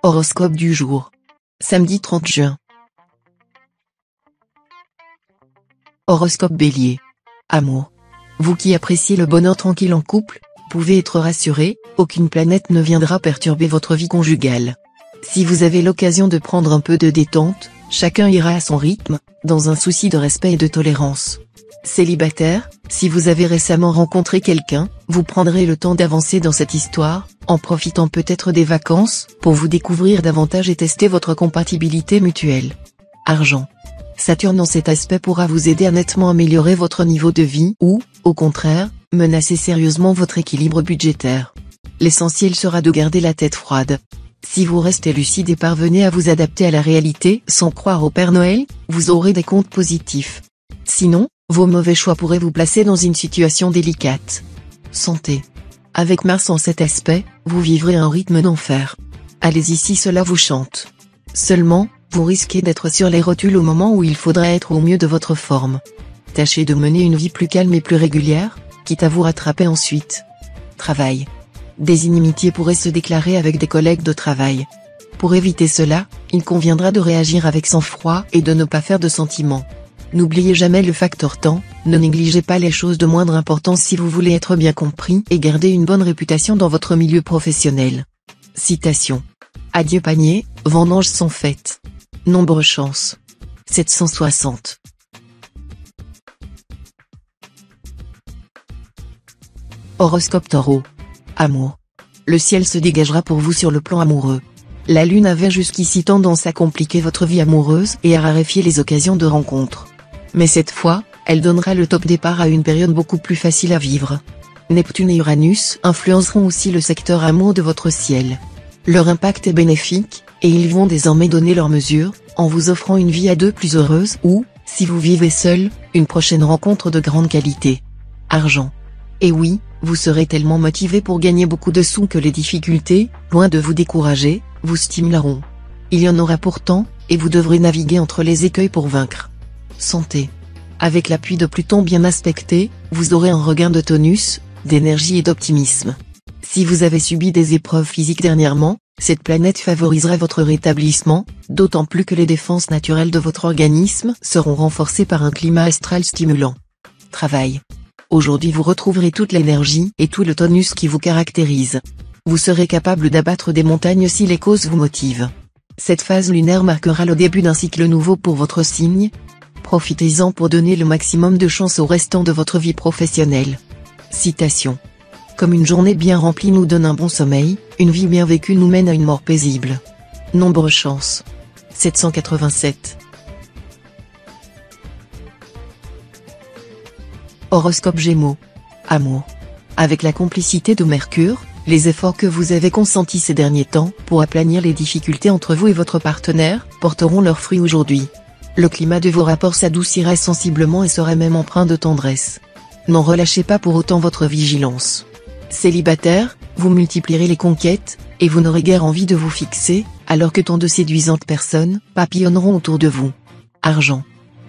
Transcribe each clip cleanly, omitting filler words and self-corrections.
Horoscope du jour. Samedi 30 juin. Horoscope Bélier. Amour. Vous qui appréciez le bonheur tranquille en couple, pouvez être rassuré, aucune planète ne viendra perturber votre vie conjugale. Si vous avez l'occasion de prendre un peu de détente, chacun ira à son rythme, dans un souci de respect et de tolérance. Célibataire, si vous avez récemment rencontré quelqu'un, vous prendrez le temps d'avancer dans cette histoire, en profitant peut-être des vacances, pour vous découvrir davantage et tester votre compatibilité mutuelle. Argent. Saturne en cet aspect pourra vous aider à nettement améliorer votre niveau de vie ou, au contraire, menacer sérieusement votre équilibre budgétaire. L'essentiel sera de garder la tête froide. Si vous restez lucide et parvenez à vous adapter à la réalité sans croire au Père Noël, vous aurez des comptes positifs. Sinon, vos mauvais choix pourraient vous placer dans une situation délicate. Santé. Avec Mars en cet aspect, vous vivrez un rythme d'enfer. Allez-y si cela vous chante. Seulement, vous risquez d'être sur les rotules au moment où il faudrait être au mieux de votre forme. Tâchez de mener une vie plus calme et plus régulière, quitte à vous rattraper ensuite. Travail. Des inimitiés pourraient se déclarer avec des collègues de travail. Pour éviter cela, il conviendra de réagir avec sang-froid et de ne pas faire de sentiments. N'oubliez jamais le facteur temps, ne négligez pas les choses de moindre importance si vous voulez être bien compris et garder une bonne réputation dans votre milieu professionnel. Citation. Adieu panier, vendanges sont faites. Nombre chance. 760. Horoscope Taureau. Amour. Le ciel se dégagera pour vous sur le plan amoureux. La lune avait jusqu'ici tendance à compliquer votre vie amoureuse et à raréfier les occasions de rencontre. Mais cette fois, elle donnera le top départ à une période beaucoup plus facile à vivre. Neptune et Uranus influenceront aussi le secteur amour de votre ciel. Leur impact est bénéfique, et ils vont désormais donner leur mesure, en vous offrant une vie à deux plus heureuse ou, si vous vivez seul, une prochaine rencontre de grande qualité. Argent. Et oui, vous serez tellement motivé pour gagner beaucoup de sous que les difficultés, loin de vous décourager, vous stimuleront. Il y en aura pourtant, et vous devrez naviguer entre les écueils pour vaincre. Santé. Avec l'appui de Pluton bien aspecté, vous aurez un regain de tonus, d'énergie et d'optimisme. Si vous avez subi des épreuves physiques dernièrement, cette planète favorisera votre rétablissement, d'autant plus que les défenses naturelles de votre organisme seront renforcées par un climat astral stimulant. Travail. Aujourd'hui vous retrouverez toute l'énergie et tout le tonus qui vous caractérise. Vous serez capable d'abattre des montagnes si les causes vous motivent. Cette phase lunaire marquera le début d'un cycle nouveau pour votre signe. Profitez-en pour donner le maximum de chance au restant de votre vie professionnelle. Citation. Comme une journée bien remplie nous donne un bon sommeil, une vie bien vécue nous mène à une mort paisible. Nombre chance. 787. Horoscope Gémeaux. Amour. Avec la complicité de Mercure, les efforts que vous avez consentis ces derniers temps pour aplanir les difficultés entre vous et votre partenaire porteront leurs fruits aujourd'hui. Le climat de vos rapports s'adoucira sensiblement et sera même empreint de tendresse. N'en relâchez pas pour autant votre vigilance. Célibataire, vous multiplierez les conquêtes, et vous n'aurez guère envie de vous fixer, alors que tant de séduisantes personnes papillonneront autour de vous. Argent.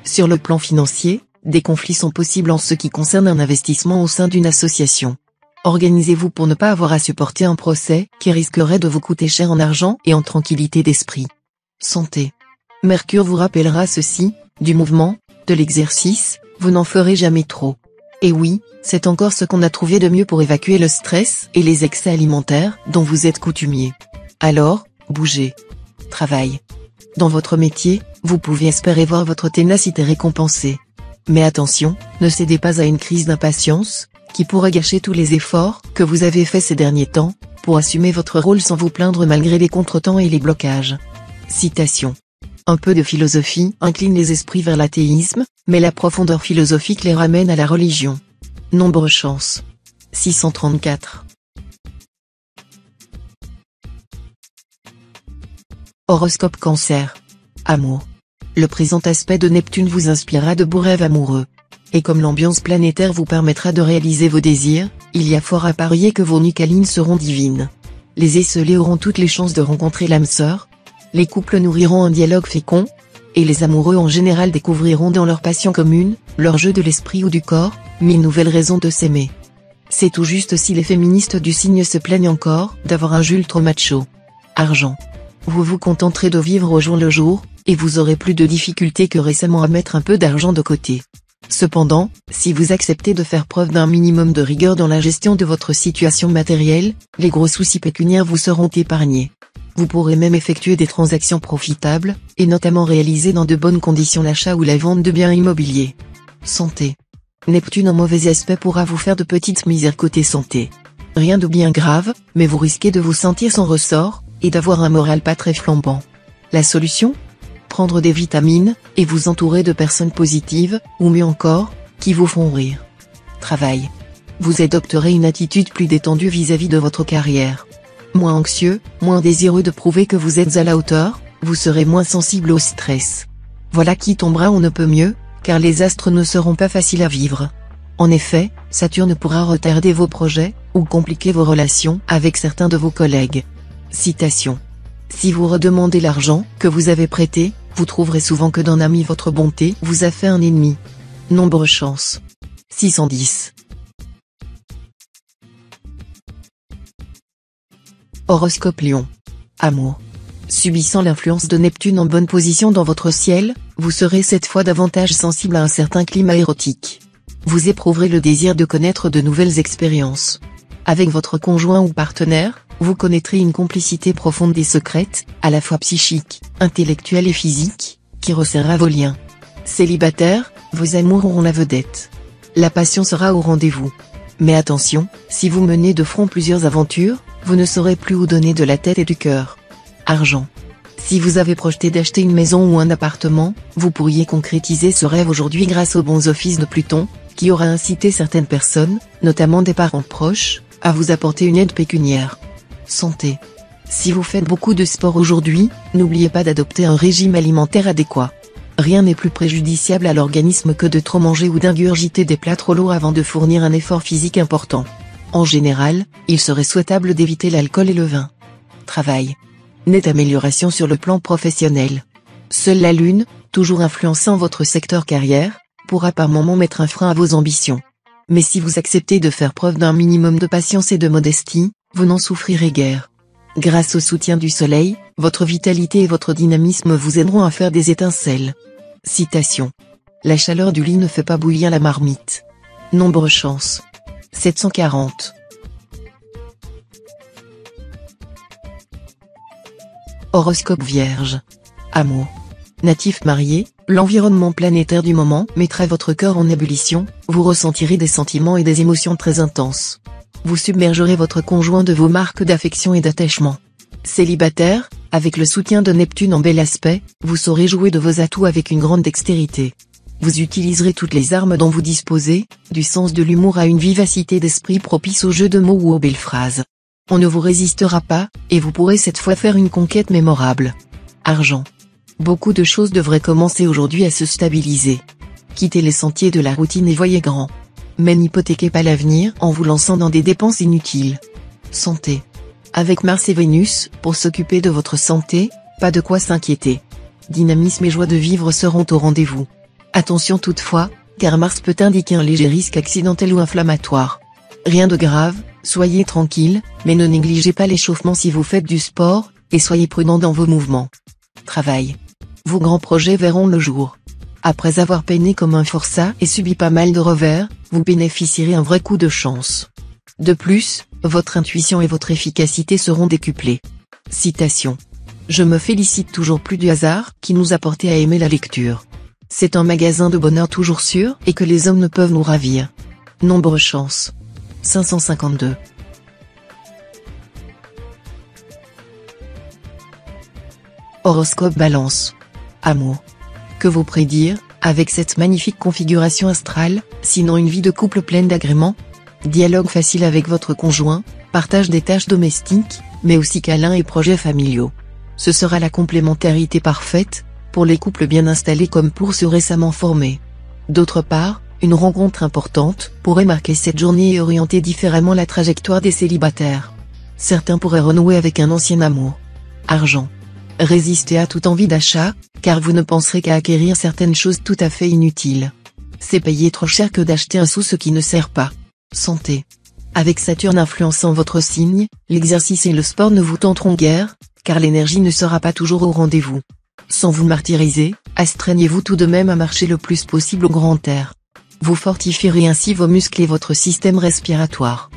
Sur le plan financier, des conflits sont possibles en ce qui concerne un investissement au sein d'une association. Organisez-vous pour ne pas avoir à supporter un procès qui risquerait de vous coûter cher en argent et en tranquillité d'esprit. Santé. Mercure vous rappellera ceci, du mouvement, de l'exercice, vous n'en ferez jamais trop. Et oui, c'est encore ce qu'on a trouvé de mieux pour évacuer le stress et les excès alimentaires dont vous êtes coutumier. Alors, bougez. Travail. Dans votre métier, vous pouvez espérer voir votre ténacité récompensée. Mais attention, ne cédez pas à une crise d'impatience, qui pourrait gâcher tous les efforts que vous avez faits ces derniers temps, pour assumer votre rôle sans vous plaindre malgré les contretemps et les blocages. Citation. Un peu de philosophie incline les esprits vers l'athéisme, mais la profondeur philosophique les ramène à la religion. Nombre chance. 634. Horoscope Cancer. Amour. Le présent aspect de Neptune vous inspirera de beaux rêves amoureux. Et comme l'ambiance planétaire vous permettra de réaliser vos désirs, il y a fort à parier que vos nuits câlines seront divines. Les esselés auront toutes les chances de rencontrer l'âme sœur. Les couples nourriront un dialogue fécond, et les amoureux en général découvriront dans leur passion commune, leur jeu de l'esprit ou du corps, 1000 nouvelles raisons de s'aimer. C'est tout juste si les féministes du signe se plaignent encore d'avoir un Jules trop macho. Argent. Vous vous contenterez de vivre au jour le jour, et vous aurez plus de difficultés que récemment à mettre un peu d'argent de côté. Cependant, si vous acceptez de faire preuve d'un minimum de rigueur dans la gestion de votre situation matérielle, les gros soucis pécuniaires vous seront épargnés. Vous pourrez même effectuer des transactions profitables, et notamment réaliser dans de bonnes conditions l'achat ou la vente de biens immobiliers. Santé. Neptune en mauvais aspect pourra vous faire de petites misères côté santé. Rien de bien grave, mais vous risquez de vous sentir sans ressort, et d'avoir un moral pas très flambant. La solution ? Prendre des vitamines, et vous entourer de personnes positives, ou mieux encore, qui vous font rire. Travail. Vous adopterez une attitude plus détendue vis-à-vis de votre carrière. Moins anxieux, moins désireux de prouver que vous êtes à la hauteur, vous serez moins sensible au stress. Voilà qui tombera on ne peut mieux, car les astres ne seront pas faciles à vivre. En effet, Saturne pourra retarder vos projets, ou compliquer vos relations avec certains de vos collègues. Citation. Si vous redemandez l'argent que vous avez prêté, vous trouverez souvent que d'un ami votre bonté vous a fait un ennemi. Nombre chance. 610. Horoscope Lion. Amour. Subissant l'influence de Neptune en bonne position dans votre ciel, vous serez cette fois davantage sensible à un certain climat érotique. Vous éprouverez le désir de connaître de nouvelles expériences. Avec votre conjoint ou partenaire, vous connaîtrez une complicité profonde et secrète, à la fois psychique, intellectuelle et physique, qui resserrera vos liens. Célibataire, vos amours auront la vedette. La passion sera au rendez-vous. Mais attention, si vous menez de front plusieurs aventures, vous ne saurez plus où donner de la tête et du cœur. Argent. Si vous avez projeté d'acheter une maison ou un appartement, vous pourriez concrétiser ce rêve aujourd'hui grâce aux bons offices de Pluton, qui aura incité certaines personnes, notamment des parents proches, à vous apporter une aide pécuniaire. Santé. Si vous faites beaucoup de sport aujourd'hui, n'oubliez pas d'adopter un régime alimentaire adéquat. Rien n'est plus préjudiciable à l'organisme que de trop manger ou d'ingurgiter des plats trop lourds avant de fournir un effort physique important. En général, il serait souhaitable d'éviter l'alcool et le vin. Travail. Nette amélioration sur le plan professionnel. Seule la Lune, toujours influençant votre secteur carrière, pourra par moments mettre un frein à vos ambitions. Mais si vous acceptez de faire preuve d'un minimum de patience et de modestie, vous n'en souffrirez guère. Grâce au soutien du Soleil, votre vitalité et votre dynamisme vous aideront à faire des étincelles. Citation. La chaleur du lit ne fait pas bouillir la marmite. Nombre chance. 740. Horoscope Vierge. Amour. Natif marié, l'environnement planétaire du moment mettra votre cœur en ébullition, vous ressentirez des sentiments et des émotions très intenses. Vous submergerez votre conjoint de vos marques d'affection et d'attachement. Célibataire, avec le soutien de Neptune en bel aspect, vous saurez jouer de vos atouts avec une grande dextérité. Vous utiliserez toutes les armes dont vous disposez, du sens de l'humour à une vivacité d'esprit propice aux jeux de mots ou aux belles phrases. On ne vous résistera pas, et vous pourrez cette fois faire une conquête mémorable. Argent. Beaucoup de choses devraient commencer aujourd'hui à se stabiliser. Quittez les sentiers de la routine et voyez grand. Mais n'hypothéquez pas l'avenir en vous lançant dans des dépenses inutiles. Santé. Avec Mars et Vénus, pour s'occuper de votre santé, pas de quoi s'inquiéter. Dynamisme et joie de vivre seront au rendez-vous. Attention toutefois, car Mars peut indiquer un léger risque accidentel ou inflammatoire. Rien de grave, soyez tranquille, mais ne négligez pas l'échauffement si vous faites du sport, et soyez prudent dans vos mouvements. Travail. Vos grands projets verront le jour. Après avoir peiné comme un forçat et subi pas mal de revers, vous bénéficierez un vrai coup de chance. De plus, votre intuition et votre efficacité seront décuplées. Citation. Je me félicite toujours plus du hasard qui nous a porté à aimer la lecture. C'est un magasin de bonheur toujours sûr et que les hommes ne peuvent nous ravir. Nombre chance. 552. Horoscope Balance. Amour. Que vous prédire, avec cette magnifique configuration astrale, sinon une vie de couple pleine d'agréments? Dialogue facile avec votre conjoint, partage des tâches domestiques, mais aussi câlins et projets familiaux. Ce sera la complémentarité parfaite, pour les couples bien installés comme pour ceux récemment formés. D'autre part, une rencontre importante pourrait marquer cette journée et orienter différemment la trajectoire des célibataires. Certains pourraient renouer avec un ancien amour. Argent. Résistez à toute envie d'achat, car vous ne penserez qu'à acquérir certaines choses tout à fait inutiles. C'est payer trop cher que d'acheter un sou ce qui ne sert pas. Santé. Avec Saturne influençant votre signe, l'exercice et le sport ne vous tenteront guère, car l'énergie ne sera pas toujours au rendez-vous. Sans vous martyriser, astreignez-vous tout de même à marcher le plus possible au grand air. Vous fortifierez ainsi vos muscles et votre système respiratoire.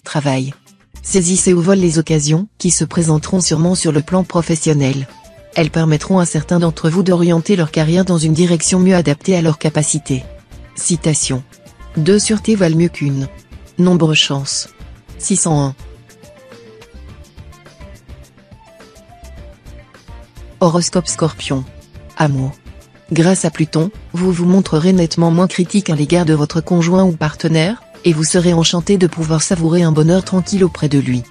Travail. Saisissez au vol les occasions qui se présenteront sûrement sur le plan professionnel. Elles permettront à certains d'entre vous d'orienter leur carrière dans une direction mieux adaptée à leurs capacités. Citation. 2 sûretés valent mieux qu'une. Nombre chance. 601. Horoscope Scorpion. Amour. Grâce à Pluton, vous vous montrerez nettement moins critique à l'égard de votre conjoint ou partenaire, et vous serez enchanté de pouvoir savourer un bonheur tranquille auprès de lui.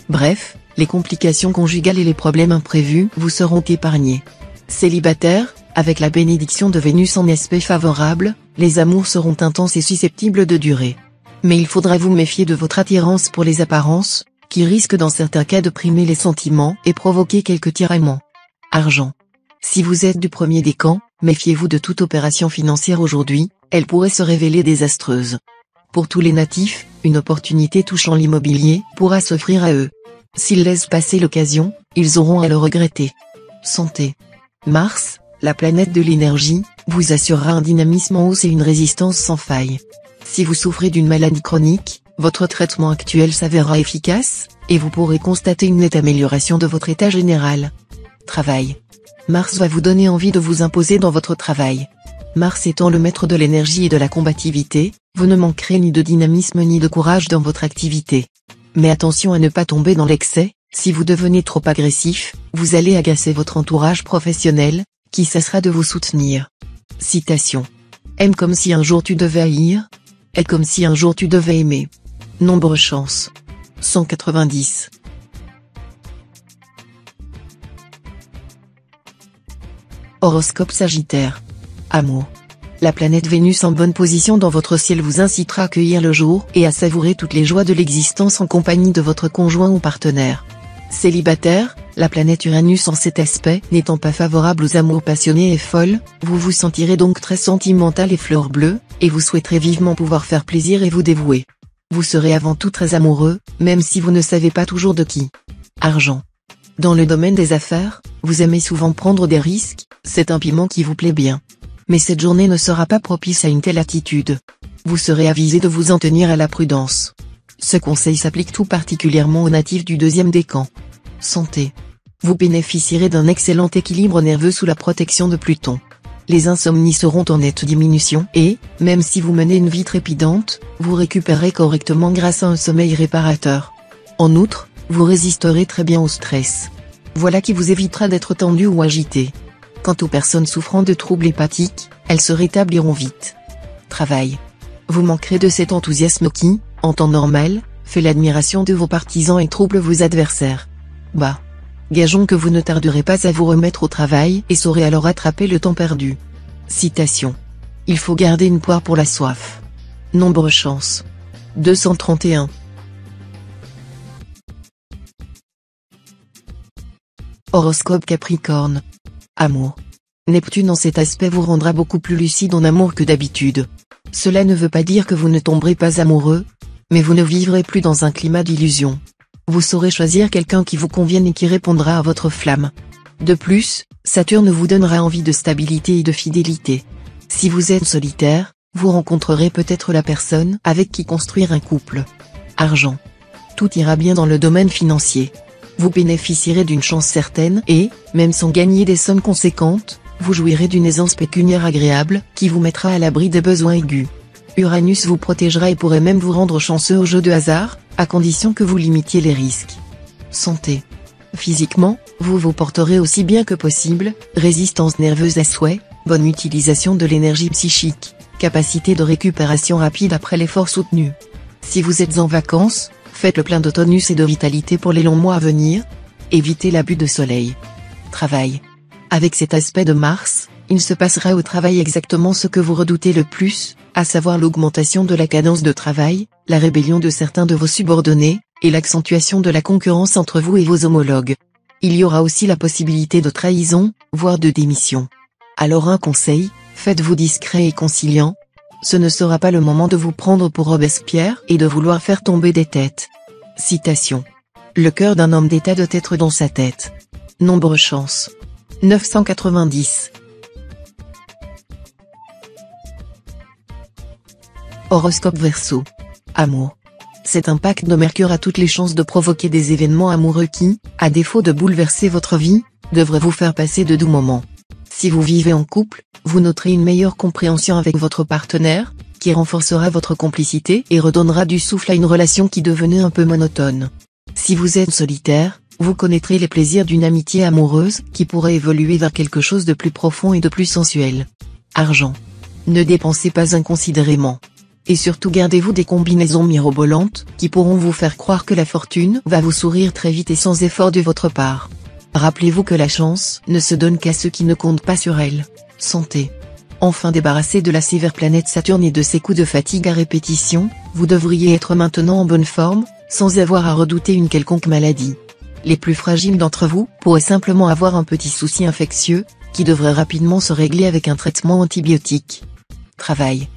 Bref, les complications conjugales et les problèmes imprévus vous seront épargnés. Célibataire, avec la bénédiction de Vénus en aspect favorable, les amours seront intenses et susceptibles de durer. Mais il faudra vous méfier de votre attirance pour les apparences, qui risquent dans certains cas de primer les sentiments et provoquer quelques tiraillements. Argent. Si vous êtes du premier décan, méfiez-vous de toute opération financière aujourd'hui, elle pourrait se révéler désastreuse. Pour tous les natifs, une opportunité touchant l'immobilier pourra s'offrir à eux. S'ils laissent passer l'occasion, ils auront à le regretter. Santé. Mars, la planète de l'énergie, vous assurera un dynamisme en hausse et une résistance sans faille. Si vous souffrez d'une maladie chronique, votre traitement actuel s'avérera efficace, et vous pourrez constater une nette amélioration de votre état général. Travail. Mars va vous donner envie de vous imposer dans votre travail. Mars étant le maître de l'énergie et de la combativité, vous ne manquerez ni de dynamisme ni de courage dans votre activité. Mais attention à ne pas tomber dans l'excès, si vous devenez trop agressif, vous allez agacer votre entourage professionnel, qui cessera de vous soutenir. Citation. Aime comme si un jour tu devais haïr. Aime comme si un jour tu devais aimer. Nombre chance. 190. Horoscope Sagittaire. Amour. La planète Vénus en bonne position dans votre ciel vous incitera à accueillir le jour et à savourer toutes les joies de l'existence en compagnie de votre conjoint ou partenaire. Célibataire, la planète Uranus en cet aspect n'étant pas favorable aux amours passionnés et folles, vous vous sentirez donc très sentimental et fleur bleue, et vous souhaiterez vivement pouvoir faire plaisir et vous dévouer. Vous serez avant tout très amoureux, même si vous ne savez pas toujours de qui. Argent. Dans le domaine des affaires, vous aimez souvent prendre des risques, c'est un piment qui vous plaît bien. Mais cette journée ne sera pas propice à une telle attitude. Vous serez avisé de vous en tenir à la prudence. Ce conseil s'applique tout particulièrement aux natifs du deuxième décan. Santé. Vous bénéficierez d'un excellent équilibre nerveux sous la protection de Pluton. Les insomnies seront en nette diminution et, même si vous menez une vie trépidante, vous récupérerez correctement grâce à un sommeil réparateur. En outre, vous résisterez très bien au stress. Voilà qui vous évitera d'être tendu ou agité. Quant aux personnes souffrant de troubles hépatiques, elles se rétabliront vite. Travail. Vous manquerez de cet enthousiasme qui, en temps normal, fait l'admiration de vos partisans et trouble vos adversaires. Bah. Gageons que vous ne tarderez pas à vous remettre au travail et saurez alors rattraper le temps perdu. Citation. Il faut garder une poire pour la soif. Nombre chance. 231. Horoscope Capricorne. Amour. Neptune en cet aspect vous rendra beaucoup plus lucide en amour que d'habitude. Cela ne veut pas dire que vous ne tomberez pas amoureux, mais vous ne vivrez plus dans un climat d'illusion. Vous saurez choisir quelqu'un qui vous convienne et qui répondra à votre flamme. De plus, Saturne vous donnera envie de stabilité et de fidélité. Si vous êtes solitaire, vous rencontrerez peut-être la personne avec qui construire un couple. Argent. Tout ira bien dans le domaine financier. Vous bénéficierez d'une chance certaine et, même sans gagner des sommes conséquentes, vous jouirez d'une aisance pécuniaire agréable qui vous mettra à l'abri des besoins aigus. Uranus vous protégera et pourrait même vous rendre chanceux au jeu de hasard, à condition que vous limitiez les risques. Santé. Physiquement, vous vous porterez aussi bien que possible, résistance nerveuse à souhait, bonne utilisation de l'énergie psychique, capacité de récupération rapide après l'effort soutenu. Si vous êtes en vacances, faites le plein de tonus et de vitalité pour les longs mois à venir. Évitez l'abus de soleil. Travail. Avec cet aspect de Mars, il se passera au travail exactement ce que vous redoutez le plus, à savoir l'augmentation de la cadence de travail, la rébellion de certains de vos subordonnés, et l'accentuation de la concurrence entre vous et vos homologues. Il y aura aussi la possibilité de trahison, voire de démission. Alors un conseil, faites-vous discret et conciliant. ce ne sera pas le moment de vous prendre pour Robespierre et de vouloir faire tomber des têtes. Citation. Le cœur d'un homme d'État doit être dans sa tête. Nombre chance. 990. Horoscope Verseau. Amour. Cet impact de Mercure a toutes les chances de provoquer des événements amoureux qui, à défaut de bouleverser votre vie, devraient vous faire passer de doux moments. Si vous vivez en couple, vous noterez une meilleure compréhension avec votre partenaire, qui renforcera votre complicité et redonnera du souffle à une relation qui devenait un peu monotone. Si vous êtes solitaire, vous connaîtrez les plaisirs d'une amitié amoureuse qui pourrait évoluer vers quelque chose de plus profond et de plus sensuel. Argent. Ne dépensez pas inconsidérément. Et surtout gardez-vous des combinaisons mirobolantes qui pourront vous faire croire que la fortune va vous sourire très vite et sans effort de votre part. Rappelez-vous que la chance ne se donne qu'à ceux qui ne comptent pas sur elle. Santé. Enfin débarrassé de la sévère planète Saturne et de ses coups de fatigue à répétition, vous devriez être maintenant en bonne forme, sans avoir à redouter une quelconque maladie. Les plus fragiles d'entre vous pourraient simplement avoir un petit souci infectieux, qui devrait rapidement se régler avec un traitement antibiotique. Travail.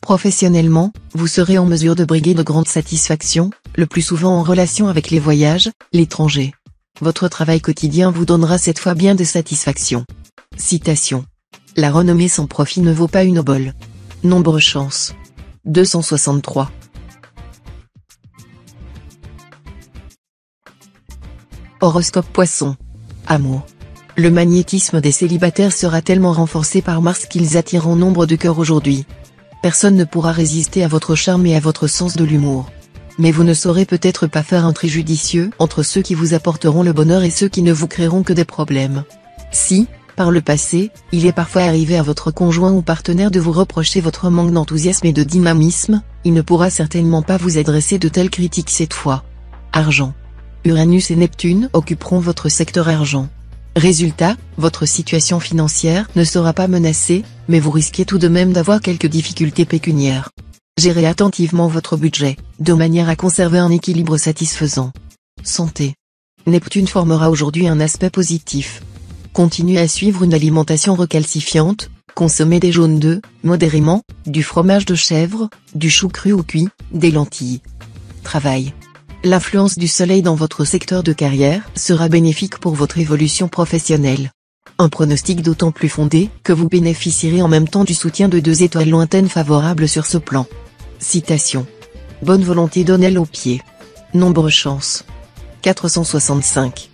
Professionnellement, vous serez en mesure de briguer de grandes satisfactions, le plus souvent en relation avec les voyages, l'étranger. Votre travail quotidien vous donnera cette fois bien de satisfaction. Citation. La renommée sans profit ne vaut pas une obole. Nombre chance. 263. Horoscope Poisson. Amour. Le magnétisme des célibataires sera tellement renforcé par Mars qu'ils attireront nombre de cœurs aujourd'hui. Personne ne pourra résister à votre charme et à votre sens de l'humour. Mais vous ne saurez peut-être pas faire un tri judicieux entre ceux qui vous apporteront le bonheur et ceux qui ne vous créeront que des problèmes. Si, par le passé, il est parfois arrivé à votre conjoint ou partenaire de vous reprocher votre manque d'enthousiasme et de dynamisme, il ne pourra certainement pas vous adresser de telles critiques cette fois. Argent. Uranus et Neptune occuperont votre secteur argent. Résultat, votre situation financière ne sera pas menacée, mais vous risquez tout de même d'avoir quelques difficultés pécuniaires. Gérez attentivement votre budget, de manière à conserver un équilibre satisfaisant. Santé. Neptune formera aujourd'hui un aspect positif. Continuez à suivre une alimentation recalcifiante, consommez des jaunes d'œufs, modérément, du fromage de chèvre, du chou cru ou cuit, des lentilles. Travail. L'influence du soleil dans votre secteur de carrière sera bénéfique pour votre évolution professionnelle. Un pronostic d'autant plus fondé que vous bénéficierez en même temps du soutien de 2 étoiles lointaines favorables sur ce plan. Citation. Bonne volonté donne aile aux pieds. Nombre chance. 465.